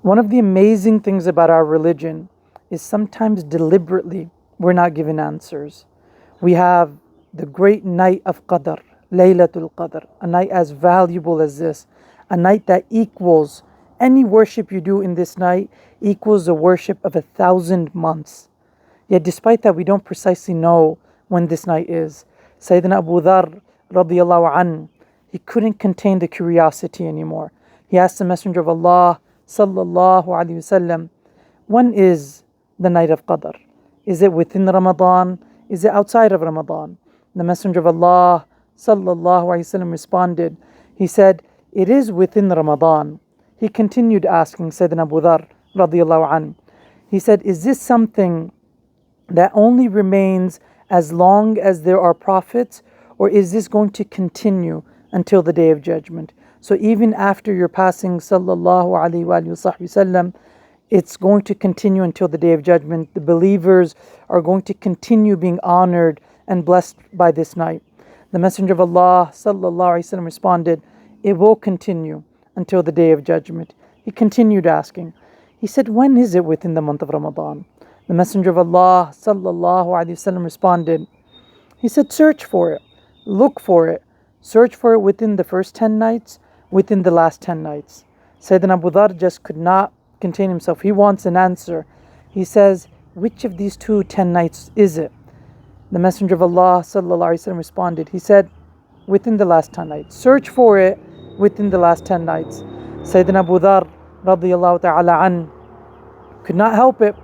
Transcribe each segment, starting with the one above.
One of the amazing things about our religion is sometimes deliberately we're not given answers. We have the great night of Qadr, Laylat-ul-Qadr, a night as valuable as this, a night that equals any worship you do in this night equals the worship of 1,000 months. Yet despite that, we don't precisely know when this night is. Sayyidina Abu Dharr radiallahu an, he couldn't contain the curiosity anymore. He asked the Messenger of Allah sallallahu alaihi wasallam, when is the night of Qadr? Is it within Ramadan? Is it outside of Ramadan? The Messenger of Allah sallallahu alaihi wasallam responded. He said, it is within Ramadan. He continued asking Sayyidina Abu Dharr radiallahu an. He said, is this something that only remains as long as there are prophets, or is this going to continue until the Day of Judgment? So even after your passing, sallallahu alaihi wasallam, it's going to continue until the Day of Judgment. The believers are going to continue being honored and blessed by this night. The Messenger of Allah sallallahu alaihi wasallam responded, it will continue until the Day of Judgment. He continued asking. He said, when is it within the month of Ramadan? The Messenger of Allah sallallahu alaihi wasallam responded. He said, search for it, look for it, search for it within the first 10 nights, within the last 10 nights. Sayyidina Abu Dharr just could not contain himself. He wants an answer. He says, which of these 10 nights is it? The Messenger of Allah sallallahu alaihi wasallam responded. He said, within the last 10 nights. Search for it within the last 10 nights. Sayyidina Abu Dharr radiyallahu ta'ala an could not help it.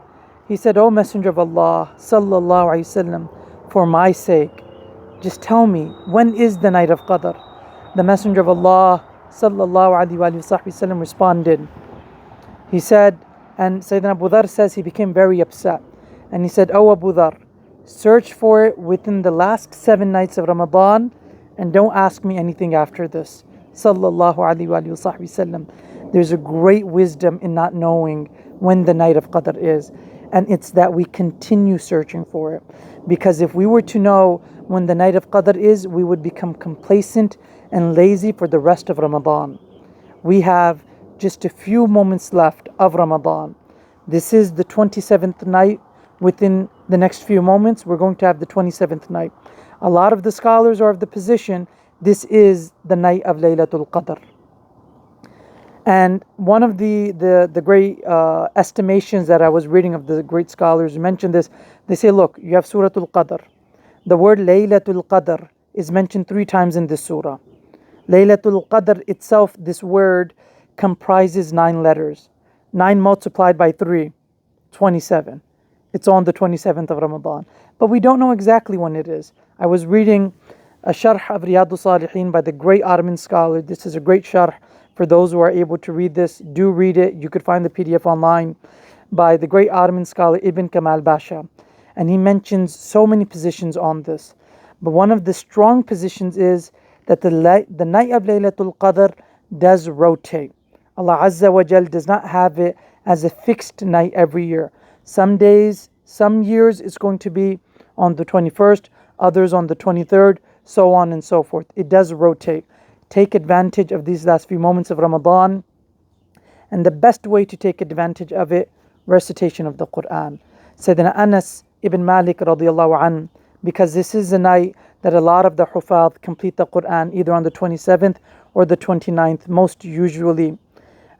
He said, O Messenger of Allah sallallahu alaihi wasallam, for my sake, just tell me, when is the night of Qadr? The Messenger of Allah sallallahu alaihi wasallam responded. He said, and Sayyidina Abu Dharr says he became very upset. And he said, O Abu Dharr, search for it within the last 7 nights of Ramadan and don't ask me anything after this. Sallallahu alaihi wasallam. There's a great wisdom in not knowing when the night of Qadr is. And it's that we continue searching for it. Because if we were to know when the night of Qadr is, we would become complacent and lazy for the rest of Ramadan. We have just a few moments left of Ramadan. This is the 27th night. Within the next few moments, we're going to have the 27th night. A lot of the scholars are of the position this is the night of Laylat-ul-Qadr. And one of the great estimations that I was reading of the great scholars who mentioned this, they say, look, you have Surah Al-Qadr. The word Laylat-ul-Qadr is mentioned 3 times in this surah. Laylat-ul-Qadr itself, this word, comprises 9 letters. 9 multiplied by 3, 27. It's on the 27th of Ramadan. But we don't know exactly when it is. I was reading a sharh of Riyadus-Salihin by the great Ottoman scholar. This is a great sharh. For those who are able to read this, do read it. You could find the PDF online by the great Ottoman scholar Ibn Kamal Basha. And he mentions so many positions on this. But one of the strong positions is that the night of Laylatul Qadr does rotate. Allah Azza wa Jal does not have it as a fixed night every year. Some days, some years it's going to be on the 21st, others on the 23rd, so on and so forth. It does rotate. Take advantage of these last few moments of Ramadan. And the best way to take advantage of it, recitation of the Quran. Sayyidina Anas ibn Malik radiallahu an, because this is the night that a lot of the Hufadh complete the Quran either on the 27th or the 29th, most usually.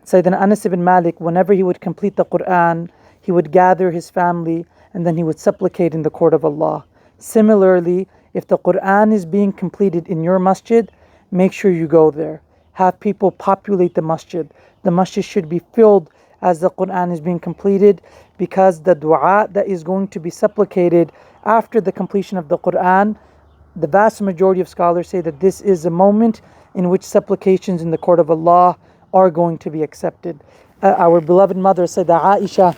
Sayyidina Anas ibn Malik, whenever he would complete the Quran, he would gather his family and then he would supplicate in the court of Allah. Similarly, if the Quran is being completed in your masjid, make sure you go there. Have people populate the masjid. The masjid should be filled as the Quran is being completed, because the dua that is going to be supplicated after the completion of the Quran, the vast majority of scholars say that this is a moment in which supplications in the court of Allah are going to be accepted. Our beloved mother, Sayyidah Aisha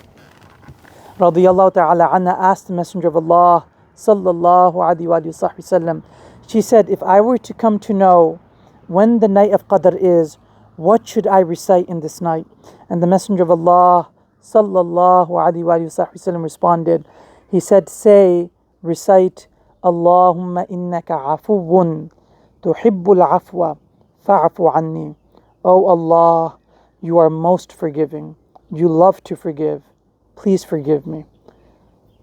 radiyallahu ta'ala anha, asked the Messenger of Allah sallallahu alaihi wasallam, she said, if I were to come to know when the night of Qadr is, what should I recite in this night? And the Messenger of Allah sallallahu alaihi wasallam responded. He said, recite, Allahumma innaka afuwun tuhibbul afwa fa'afu anni. O Allah, you are most forgiving. You love to forgive. Please forgive me.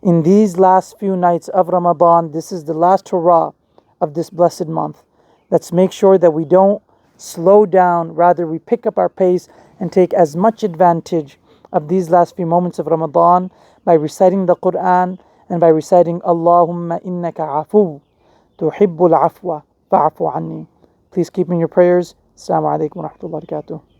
In these last few nights of Ramadan, this is the last hurrah of this blessed month. Let's make sure that we don't slow down, rather we pick up our pace and take as much advantage of these last few moments of Ramadan by reciting the Quran and by reciting Allahumma innaka afu tuhibbul afwa fa'afu anni. Please keep me in your prayers. Assalamu alaikum wa rahmatullahi wa barakatuh.